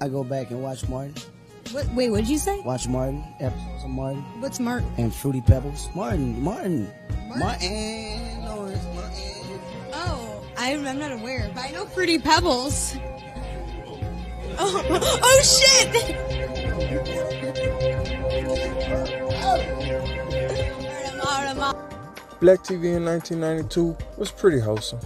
I go back and watch Martin. Wait, what did you say? Watch Martin, episodes of Martin. What's Martin? And Fruity Pebbles. Martin. Lawrence, Martin. Oh, I'm not aware, but I know Fruity Pebbles. Oh shit! Black TV in 1992 was pretty wholesome.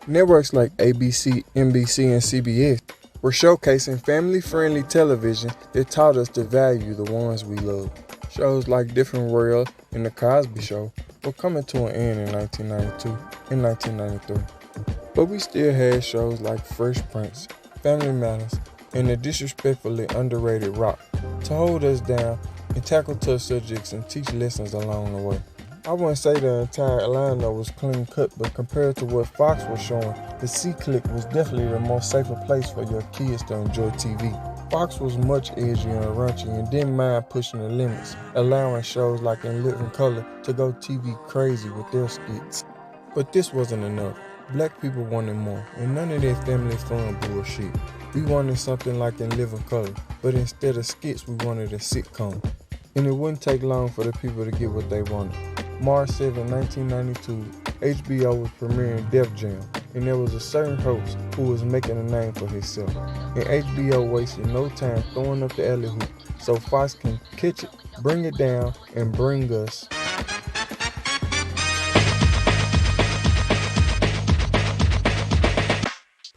Networks like ABC, NBC, and CBS were showcasing family-friendly television that taught us to value the ones we love. Shows like Different World and The Cosby Show were coming to an end in 1992 and 1993. But we still had shows like Fresh Prince, Family Matters, and the disrespectfully underrated Rock to hold us down and tackle tough subjects and teach lessons along the way. I wouldn't say the entire lineup was clean cut, but compared to what Fox was showing, the C-Click was definitely the most safer place for your kids to enjoy TV. Fox was much edgy and raunchy and didn't mind pushing the limits, allowing shows like In Living Color to go TV crazy with their skits. But this wasn't enough. Black people wanted more, and none of that family fun bullshit. We wanted something like In Living Color, but instead of skits, we wanted a sitcom. And it wouldn't take long for the people to get what they wanted. March 7, 1992, HBO was premiering Def Jam, and there was a certain host who was making a name for himself. And HBO wasted no time throwing up the alley hoop so Fox can catch it, bring it down, and bring us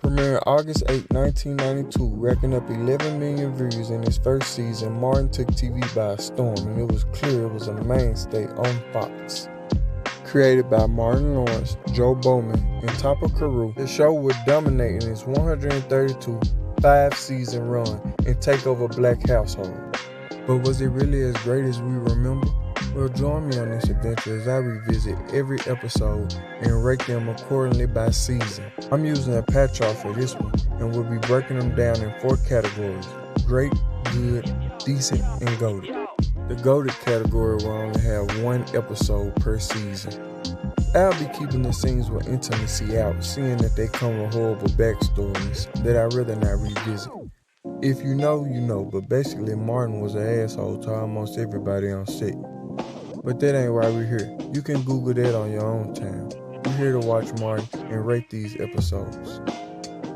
Premiering August 8, 1992, racking up 11 million views in its first season, Martin took TV by a storm, and it was clear it was a mainstay on Fox. Created by Martin Lawrence, Joe Bowman, and Topper Carew, the show would dominate in its 132 5-season run and take over black households. But was it really as great as we remember? Well, join me on this adventure as I revisit every episode and rate them accordingly by season. I'm using a pie chart for this one, and we'll be breaking them down in 4 categories: great, good, decent, and goated. The goated category will only have 1 episode per season. I'll be keeping the scenes with intimacy out, seeing that they come with horrible backstories that I'd rather not revisit. If you know, you know, but basically Martin was an asshole to almost everybody on set. But that ain't why we're here. You can Google that on your own time. We're here to watch Martin and rate these episodes.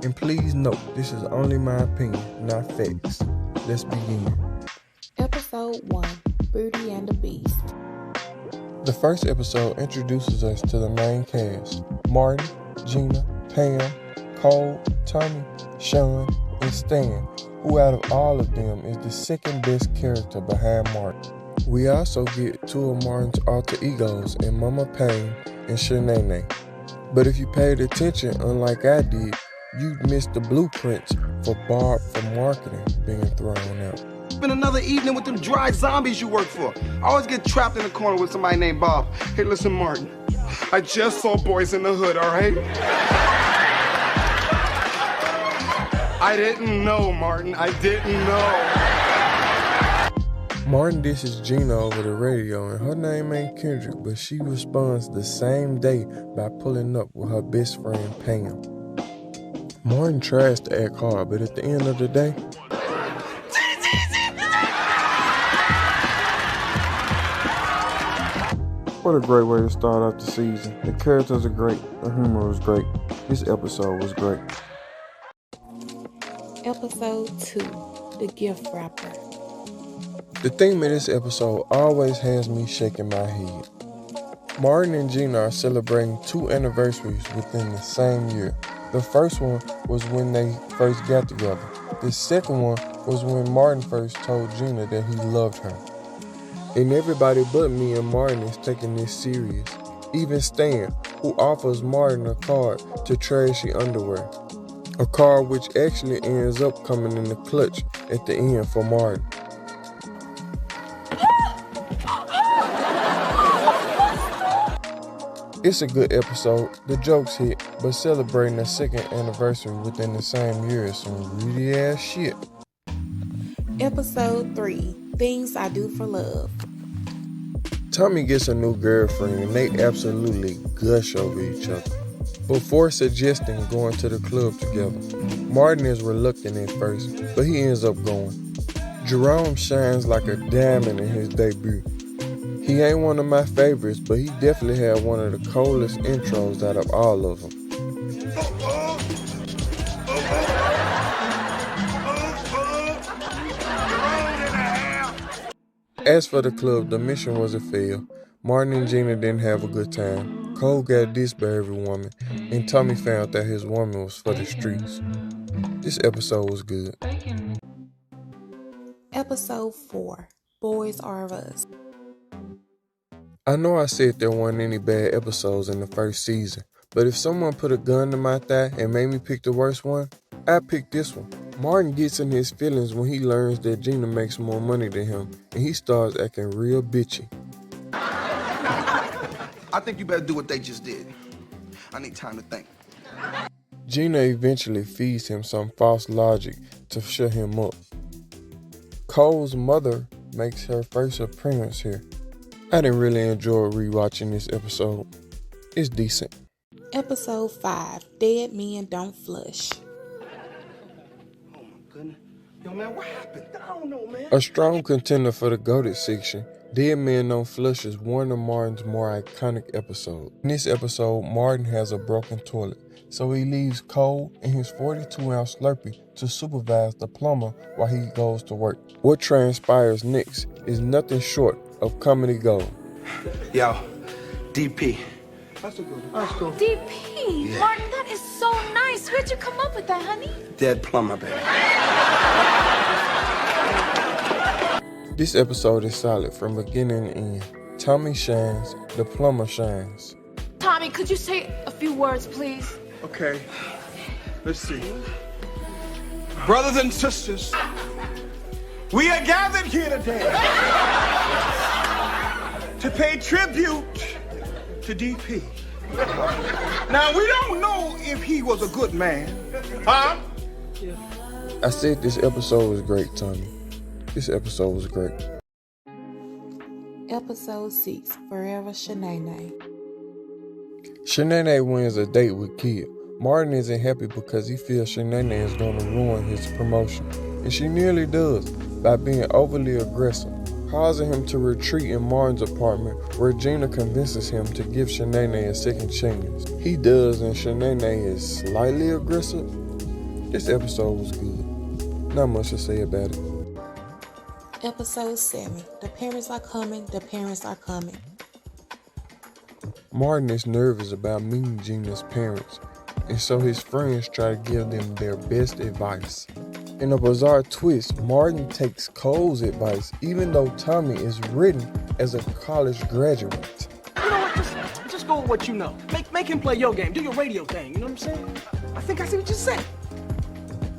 And please note, this is only my opinion, not facts. Let's begin. Episode 1, Beauty and the Beast. The first episode introduces us to the main cast: Martin, Gina, Pam, Cole, Tommy, Sean, and Stan, who out of all of them is the second best character behind Martin. We also get 2 of Martin's alter egos in Mama Payne and Shanae. But if you paid attention, unlike I did, you'd miss the blueprints for Barb for marketing being thrown out. Been another evening with them dry zombies you work for. I always get trapped in a corner with somebody named Bob. Hey, listen, Martin. I just saw Boys in the Hood, all right? I didn't know, Martin. I didn't know. Martin dishes Gina over the radio, and her name ain't Kendrick, but she responds the same day by pulling up with her best friend Pam. Martin tries to act hard, but at the end of the day, what a great way to start off the season. The characters are great, the humor was great. This episode was great. Episode 2, The Gift Wrapper. The theme of this episode always has me shaking my head. Martin and Gina are celebrating 2 anniversaries within the same year. The first one was when they first got together. The second one was when Martin first told Gina that he loved her. And everybody but me and Martin is taking this serious. Even Stan, who offers Martin a card to trashy underwear. A card which actually ends up coming in the clutch at the end for Martin. It's a good episode, the jokes hit, but celebrating a second anniversary within the same year is some really ass shit. Episode 3, Things I Do for Love. Tommy gets a new girlfriend and they absolutely gush over each other. before suggesting going to the club together. Martin is reluctant at first, but he ends up going. Jerome shines like a diamond in his debut. He ain't one of my favorites, but he definitely had one of the coldest intros out of all of them. As for the club, the mission was a fail. Martin and Gina didn't have a good time. Cole got dissed by every woman, and Tommy found that his woman was for the streets. This episode was good. Episode 4, Boys Are Us. I know I said there weren't any bad episodes in the first season, but if someone put a gun to my thigh and made me pick the worst one, I'd pick this one. Martin gets in his feelings when he learns that Gina makes more money than him, and he starts acting real bitchy. I think you better do what they just did. I need time to think. Gina eventually feeds him some false logic to shut him up. Cole's mother makes her first appearance here. I didn't really enjoy rewatching this episode. It's decent. Episode 5, Dead Men Don't Flush. Oh my goodness. Yo, man, what happened? I don't know, man. A strong contender for the GOATed section, Dead Men Don't Flush is one of Martin's more iconic episodes. In this episode, Martin has a broken toilet, so he leaves Cole and his 42-ounce Slurpee to supervise the plumber while he goes to work. What transpires next is nothing short of comedy gold. Yo, DP. That's a good one. That's cool. DP? Yeah. Martin, that is so nice. Where'd you come up with that, honey? Dead plumber, baby. This episode is solid from beginning to end. Tommy shines, the plumber shines. Tommy, could you say a few words, please? Okay, let's see. Brothers and sisters, we are gathered here today to pay tribute to DP. Now, we don't know if he was a good man, huh? I said this episode was great, Tommy. This episode was great. Episode 6, Forever Shanae. Shanae wins a date with Kid. Martin isn't happy because he feels Shanae is going to ruin his promotion, and she nearly does by being overly aggressive, causing him to retreat in Martin's apartment where Gina convinces him to give Shanae a second chance. He does, and Shanae is slightly aggressive. This episode was good. Not much to say about it. Episode 7, The Parents Are Coming, The Parents Are Coming. Martin is nervous about meeting Gina's parents, and so his friends try to give them their best advice. In a bizarre twist, Martin takes Cole's advice even though Tommy is written as a college graduate. You know what, just go with what you know. Make him play your game, do your radio thing, you know what I'm saying? I think I see what you said.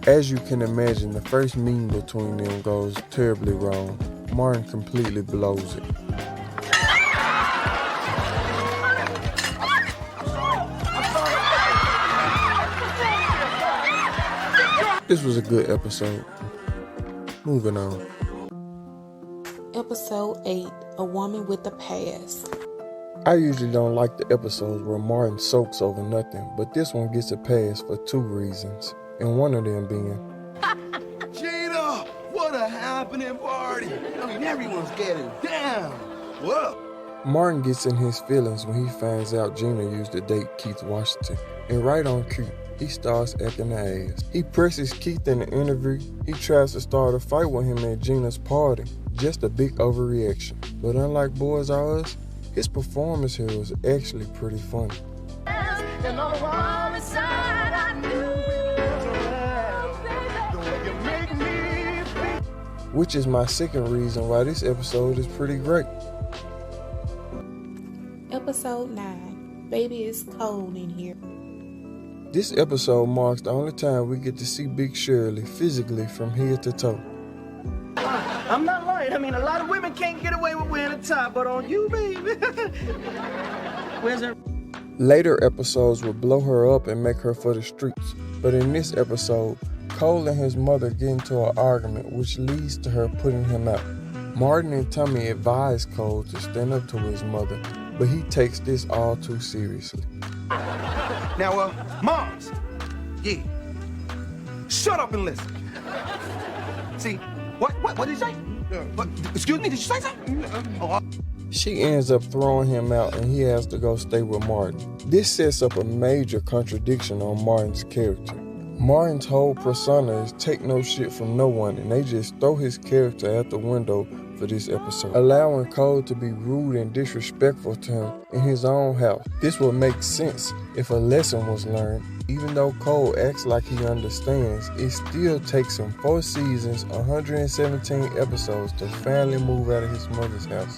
As you can imagine, the first meeting between them goes terribly wrong. Martin completely blows it. This was a good episode. Moving on. Episode 8, A Woman with a Past. I usually don't like the episodes where Martin soaks over nothing, but this one gets a pass for 2 reasons, and one of them being Gina, what a happening party. I mean, everyone's getting down. What? Martin gets in his feelings when he finds out Gina used to date Keith Washington, and right on cue, he starts acting the ass. He presses Keith in the interview. He tries to start a fight with him at Gina's party. Just a big overreaction. But unlike Boys Are Us, his performance here was actually pretty funny. Which is my second reason why this episode is pretty great. Episode 9, Baby It's Cold in Here. This episode marks the only time we get to see Big Shirley physically from head to toe. I'm not lying. I mean, a lot of women can't get away with wearing a top, but on you, baby. Where's her? Later episodes will blow her up and make her for the streets, but in this episode, Cole and his mother get into an argument which leads to her putting him out. Martin and Tommy advise Cole to stand up to his mother, but he takes this all too seriously. Now, moms, yeah, shut up and listen. See, what did you say? What, excuse me, did you say something? She ends up throwing him out and he has to go stay with Martin. This sets up a major contradiction on Martin's character. Martin's whole persona is take no shit from no one, and they just throw his character out the window for this episode, allowing Cole to be rude and disrespectful to him in his own house. This would make sense if a lesson was learned. Even though Cole acts like he understands, it still takes him 4 seasons, 117 episodes to finally move out of his mother's house.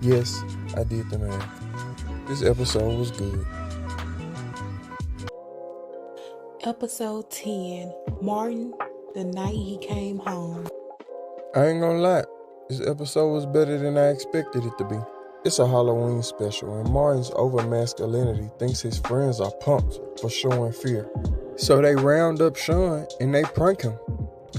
Yes, I did the math. This episode was good. Episode 10, Martin, the night he came home. I ain't gonna lie, this episode was better than I expected it to be. It's a Halloween special, and Martin's over masculinity thinks his friends are punks for showing fear. So they round up Sean and they prank him.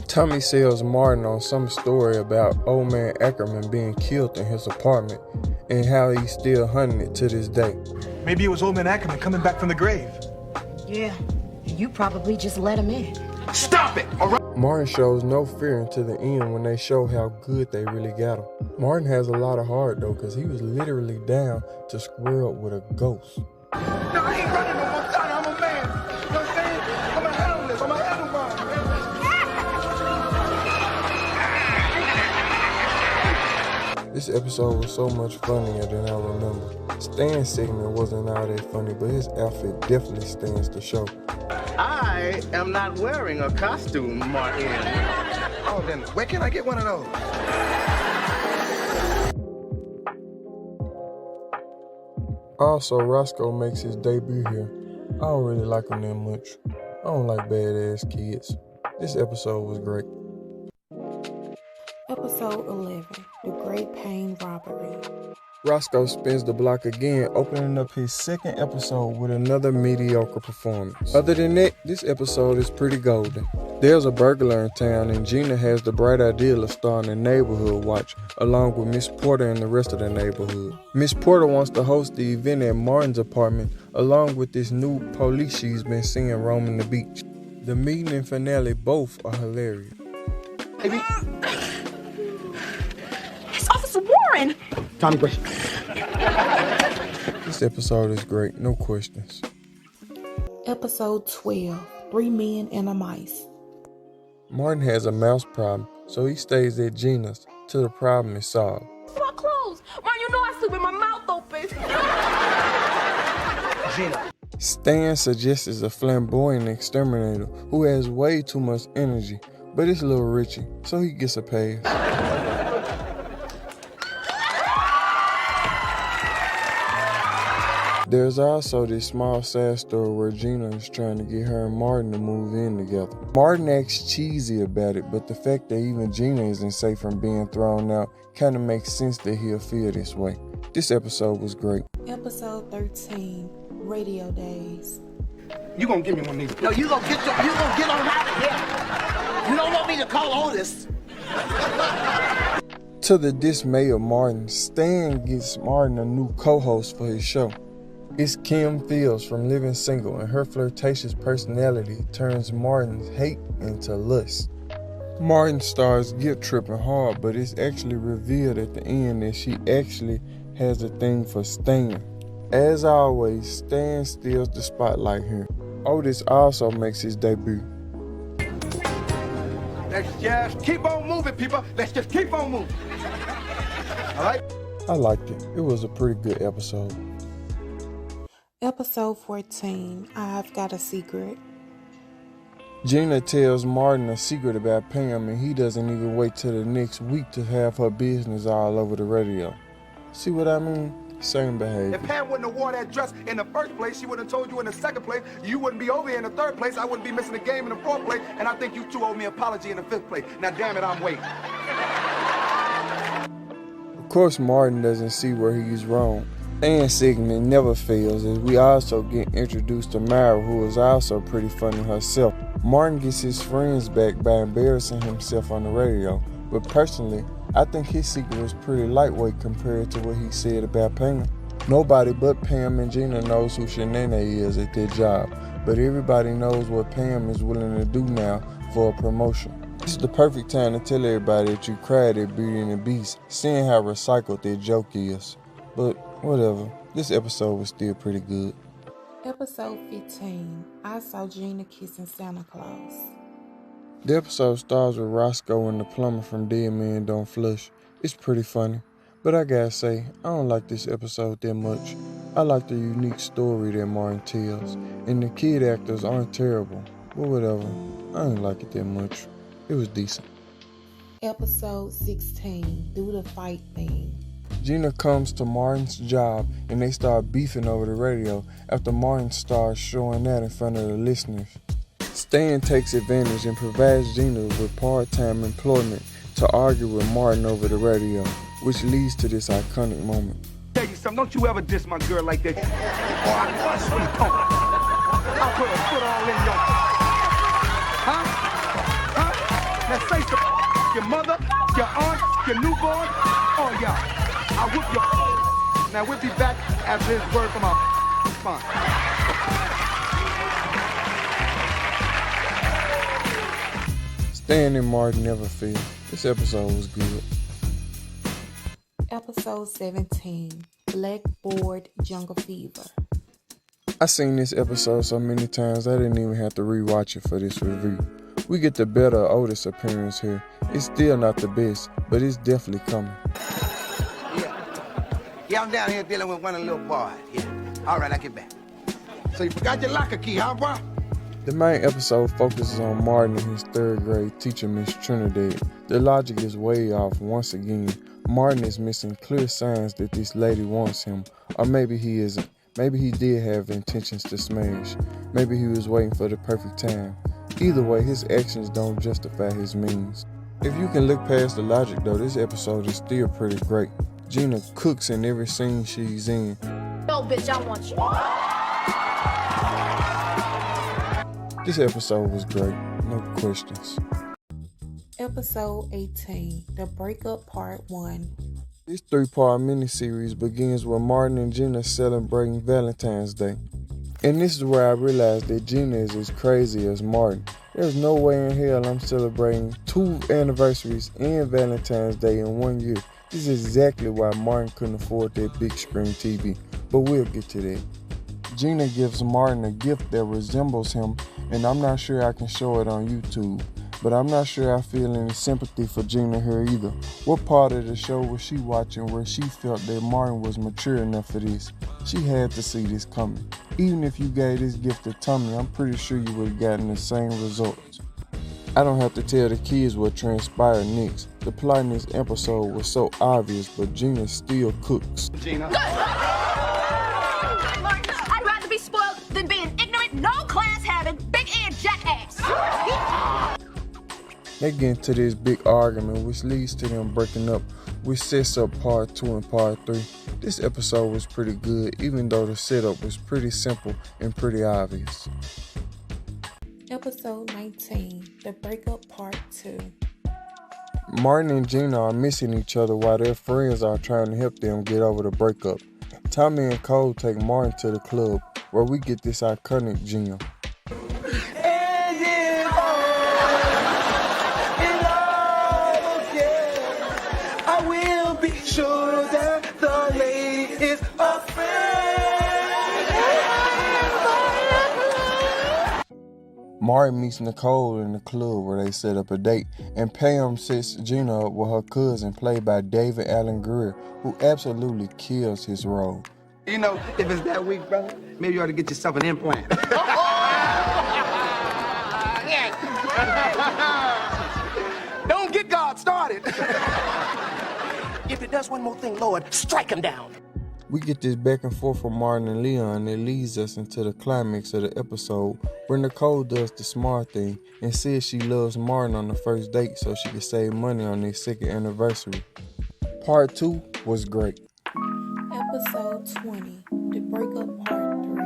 Tommy sells Martin on some story about old man Ackerman being killed in his apartment and how he's still hunting it to this day. Maybe it was old man Ackerman coming back from the grave. Yeah, you probably just let him in. Stop it, all right? Martin shows no fear until the end when they show how good they really got him. Martin has a lot of heart though, because he was literally down to square up with a ghost. No, I ain't running no more time. I'm a man. You know what I'm saying? I'm a handle this. I'm a handle mine. This episode was so much funnier than I remember. Stan's segment wasn't all that funny, but his outfit definitely stands to show. I am not wearing a costume, Martin. Oh, then where can I get one of those? Also, Roscoe makes his debut here. I don't really like him that much. I don't like badass kids. This episode was great. Episode 11, The Great Pain Robbery. Roscoe spins the block again, opening up his second episode with another mediocre performance. Other than that, this episode is pretty golden. There's a burglar in town and Gina has the bright idea of starting a neighborhood watch along with Miss Porter and the rest of the neighborhood. Miss Porter wants to host the event at Martin's apartment along with this new police she's been seeing roaming the beach. The meeting and finale both are hilarious. Baby. It's Officer Warren! Tommy, brush. This episode is great, no questions. Episode 12, 3 Men and a Mice. Martin has a mouse problem, so he stays at Gina's till the problem is solved. My clothes! Man, you know I sleep with my mouth open. Gina. Stan suggests a flamboyant exterminator who has way too much energy, but it's Little Richie, so he gets a pass. There's also this small sad story where Gina is trying to get her and Martin to move in together. Martin acts cheesy about it, but the fact that even Gina isn't safe from being thrown out kind of makes sense that he'll feel this way. This episode was great. Episode 13, Radio Days. You gonna give me one of these? No, you gonna get on out of here. You don't want me to call Otis. To the dismay of Martin, Stan gets Martin a new co-host for his show. It's Kim Fields from Living Single, and her flirtatious personality turns Martin's hate into lust. Martin starts guilt-tripping hard, but it's actually revealed at the end that she actually has a thing for Stan. As always, Stan steals the spotlight here. Otis also makes his debut. Let's just keep on moving, people. Let's just keep on moving. All right? I liked it. It was a pretty good episode. Episode 14, I've Got a Secret. Gina tells Martin a secret about Pam, and he doesn't even wait till the next week to have her business all over the radio. See what I mean? Same behavior. If Pam wouldn't have worn that dress in the first place, she would have told you in the second place. You wouldn't be over here in the third place. I wouldn't be missing a game in the fourth place. And I think you two owe me an apology in the fifth place. Now, damn it, I'm waiting. Of course, Martin doesn't see where he's wrong. Stan's segment never fails, as we also get introduced to Myra, who is also pretty funny herself. Martin gets his friends back by embarrassing himself on the radio, but personally, I think his secret was pretty lightweight compared to what he said about Pam. Nobody but Pam and Gina knows who Shanae is at their job, but everybody knows what Pam is willing to do now for a promotion. This is the perfect time to tell everybody that you cried at Beauty and the Beast, seeing how recycled their joke is. But whatever, this episode was still pretty good. Episode 15, I Saw Gina Kissing Santa Claus. The episode stars with Roscoe and the plumber from Dead Man Don't Flush. It's pretty funny, but I gotta say, I don't like this episode that much. I like the unique story that Martin tells, and the kid actors aren't terrible, but whatever, I ain't like it that much. It was decent. Episode 16, Do the Fight Thing. Gina comes to Martin's job and they start beefing over the radio after Martin starts showing that in front of the listeners. Stan takes advantage and provides Gina with part-time employment to argue with Martin over the radio, which leads to this iconic moment. Tell you something, don't you ever diss my girl like that. Or I punch you, punk. I'll put a foot all in your... Huh? Huh? Now say some... Your mother, your aunt, your newborn, oh yeah. I'll whoop your... Now we'll be back after this word from our sponsor. Stan and Martin never fail. This episode was good. Episode 17, Blackboard Jungle Fever. I seen this episode so many times I didn't even have to rewatch it for this review. We get the better Otis appearance here. It's still not the best, but it's definitely coming. Yeah, I'm down here dealing with one of the little boys. Yeah. All right, I get back. So you forgot your locker key, huh, bro? The main episode focuses on Martin and his third grade teacher, Miss Trinidad. The logic is way off once again. Martin is missing clear signs that this lady wants him, or maybe he isn't. Maybe he did have intentions to smash. Maybe he was waiting for the perfect time. Either way, his actions don't justify his means. If you can look past the logic though, this episode is still pretty great. Gina cooks in every scene she's in. No, bitch, I want you. This episode was great, no questions. Episode 18, The Breakup Part 1. This 3-part miniseries begins with Martin and Gina celebrating Valentine's Day. And this is where I realized that Gina is as crazy as Martin. There's no way in hell I'm celebrating 2 anniversaries and Valentine's Day in 1 year. This is exactly why Martin couldn't afford that big screen TV, but we'll get to that. Gina gives Martin a gift that resembles him, and I'm not sure I can show it on YouTube. But I'm not sure I feel any sympathy for Gina here either. What part of the show was she watching where she felt that Martin was mature enough for this? She had to see this coming. Even if you gave this gift to Tommy, I'm pretty sure you would have gotten the same results. I don't have to tell the kids what transpired next. The plot in this episode was so obvious, but Gina still cooks. Gina. Martin, I'd rather be spoiled than be an ignorant, no-class-having, big-eared jackass. They get into this big argument, which leads to them breaking up, which sets up part 2 and part 3. This episode was pretty good, even though the setup was pretty simple and pretty obvious. Episode 19, The Breakup Part 2. Martin and Gina are missing each other while their friends are trying to help them get over the breakup. Tommy and Cole take Martin to the club, where we get this iconic Gina. Sure that the lady is a friend. Martin meets Nicole in the club where they set up a date, and Pam sets Gina up with her cousin, played by David Allen Greer, who absolutely kills his role. You know, if it's that weak, brother, maybe you ought to get yourself an implant. Don't get God started. If it does one more thing, Lord, strike him down. We get this back and forth from Martin and Leon that leads us into the climax of the episode, where Nicole does the smart thing and says she loves Martin on the first date so she can save money on their 2nd anniversary. Part 2 was great. Episode 20, The Breakup Part 3.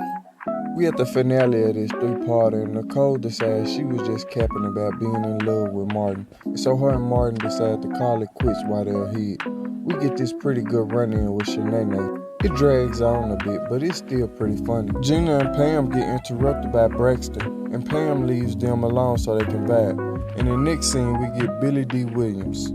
We at the finale of this 3-parter, and Nicole decides she was just capping about being in love with Martin. So her and Martin decide to call it quits while they're ahead. We get this pretty good run-in with Shanae. It drags on a bit, but it's still pretty funny. Gina and Pam get interrupted by Braxton, and Pam leaves them alone so they can vibe. In the next scene, we get Billy D. Williams.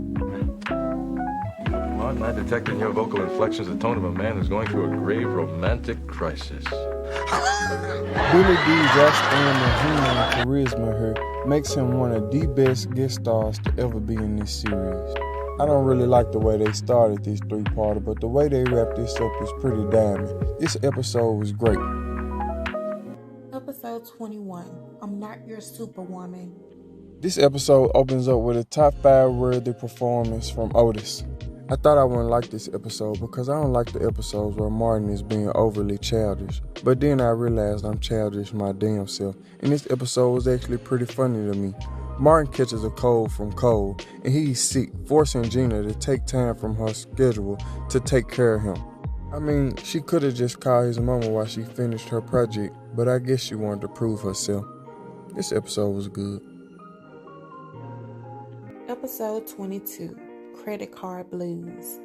Martin, I detected in your vocal inflections the tone of a man who's going through a grave romantic crisis. Billy D's outstanding humor and charisma here makes him one of the best guest stars to ever be in this series. I don't really like the way they started this three-parter, but the way they wrapped this up is pretty diamond. This episode was great. Episode 21, I'm Not Your Superwoman. This episode opens up with a top 5 worthy performance from Otis. I thought I wouldn't like this episode because I don't like the episodes where Martin is being overly childish. But then I realized I'm childish my damn self, and this episode was actually pretty funny to me. Martin catches a cold from Cole, and he's sick, forcing Gina to take time from her schedule to take care of him. I mean, she could have just called his mama while she finished her project, but I guess she wanted to prove herself. This episode was good. Episode 22, Credit Card Blues.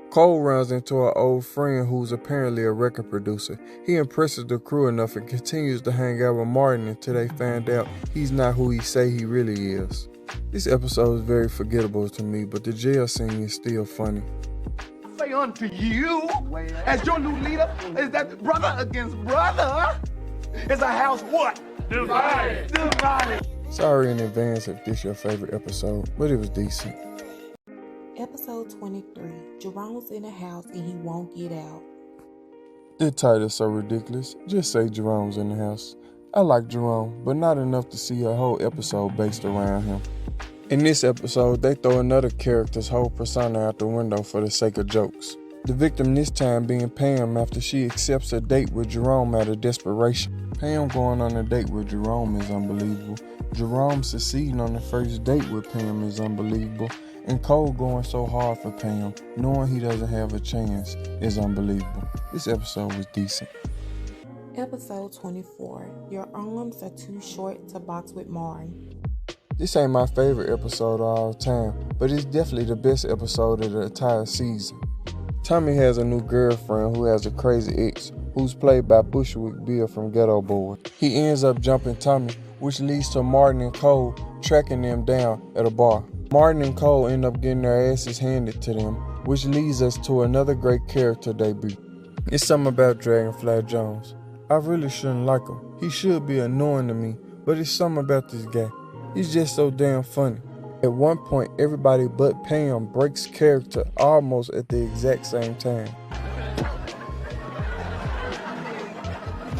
Cole runs into an old friend who's apparently a record producer. He impresses the crew enough and continues to hang out with Martin until they find out he's not who he say he really is. This episode is very forgettable to me, but the jail scene is still funny. Say unto you, as your new leader, is that brother against brother is a house what? Divided. Divided. Sorry in advance if this your favorite episode, but it was decent. Episode 23, Jerome's in the house and he won't get out. The title's so ridiculous, just say Jerome's in the house. I like Jerome, but not enough to see a whole episode based around him. In this episode, they throw another character's whole persona out the window for the sake of jokes. The victim this time being Pam after she accepts a date with Jerome out of desperation. Pam going on a date with Jerome is unbelievable. Jerome succeeding on the first date with Pam is unbelievable. And Cole going so hard for Pam, knowing he doesn't have a chance, is unbelievable. This episode was decent. Episode 24, Your Arms Are Too Short to Box with Martin. This ain't my favorite episode of all time, but it's definitely the best episode of the entire season. Tommy has a new girlfriend who has a crazy ex, who's played by Bushwick Bill from Ghetto Boy. He ends up jumping Tommy, which leads to Martin and Cole tracking them down at a bar. Martin and Cole end up getting their asses handed to them, which leads us to another great character debut. It's something about Dragonfly Jones. I really shouldn't like him. He should be annoying to me, but it's something about this guy. He's just so damn funny. At one point, everybody but Pam breaks character almost at the exact same time.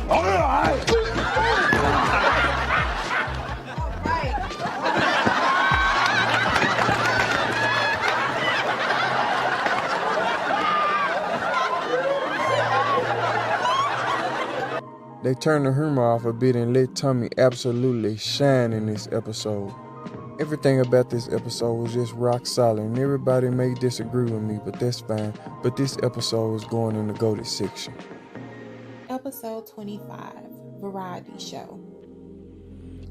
All right. They turn the humor off a bit and let Tommy absolutely shine in this episode. Everything about this episode was just rock solid, and everybody may disagree with me, but that's fine. But this episode is going in the GOATed section. Episode 25, Variety Show.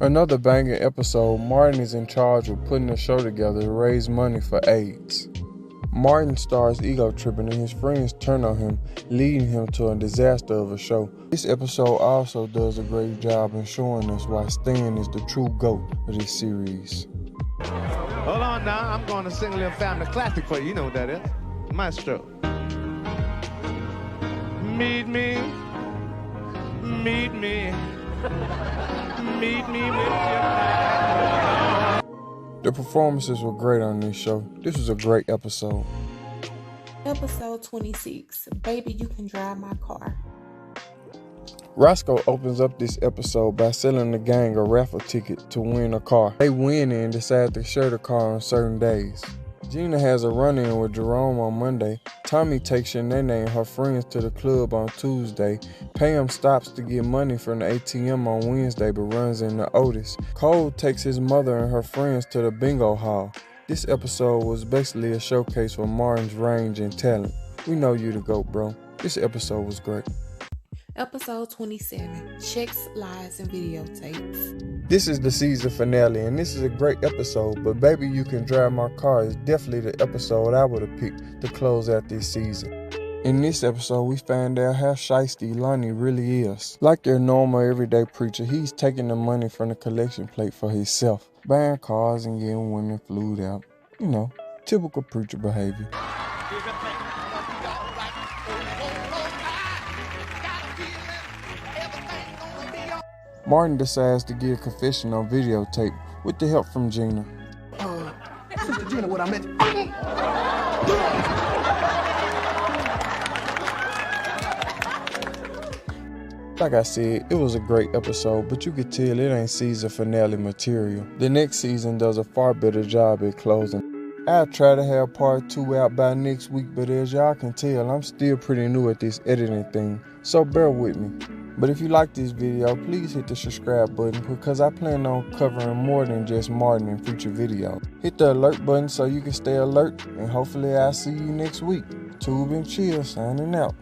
Another banging episode. Martin is in charge of putting a show together to raise money for AIDS. Martin starts ego tripping and his friends turn on him, leading him to a disaster of a show. This episode also does a great job in showing us why Stan is the true GOAT of this series. Hold on now, I'm going to sing a little family classic for you. You know what that is. Maestro. Meet me with your... The performances were great on this show. This was a great episode. Episode 26, Baby You Can Drive My Car. Roscoe opens up this episode by selling the gang a raffle ticket to win a car. They win and decide to share the car on certain days. Gina has a run-in with Jerome on Monday. Tommy takes Shanae and her friends to the club on Tuesday. Pam stops to get money from the ATM on Wednesday but runs into Otis. Cole takes his mother and her friends to the bingo hall. This episode was basically a showcase for Martin's range and talent. We know you the GOAT, bro. This episode was great. Episode 27, Checks, Lies, and Videotapes. This is the season finale, and this is a great episode, but Baby You Can Drive My Car is definitely the episode I would have picked to close out this season. In this episode, we find out how shiesty Lonnie really is. Like your normal everyday preacher, he's taking the money from the collection plate for himself, buying cars and getting women flued out. You know, typical preacher behavior. Martin decides to give a confession on videotape with the help from Gina. Sister Gina, what I meant. Like I said, it was a great episode, but you could tell it ain't season finale material. The next season does a far better job at closing. I'll try to have part 2 out by next week, but as y'all can tell, I'm still pretty new at this editing thing, so bear with me. But if you like this video, please hit the subscribe button because I plan on covering more than just Martin in future videos. Hit the alert button so you can stay alert, and hopefully I'll see you next week. Tube and Chill signing out.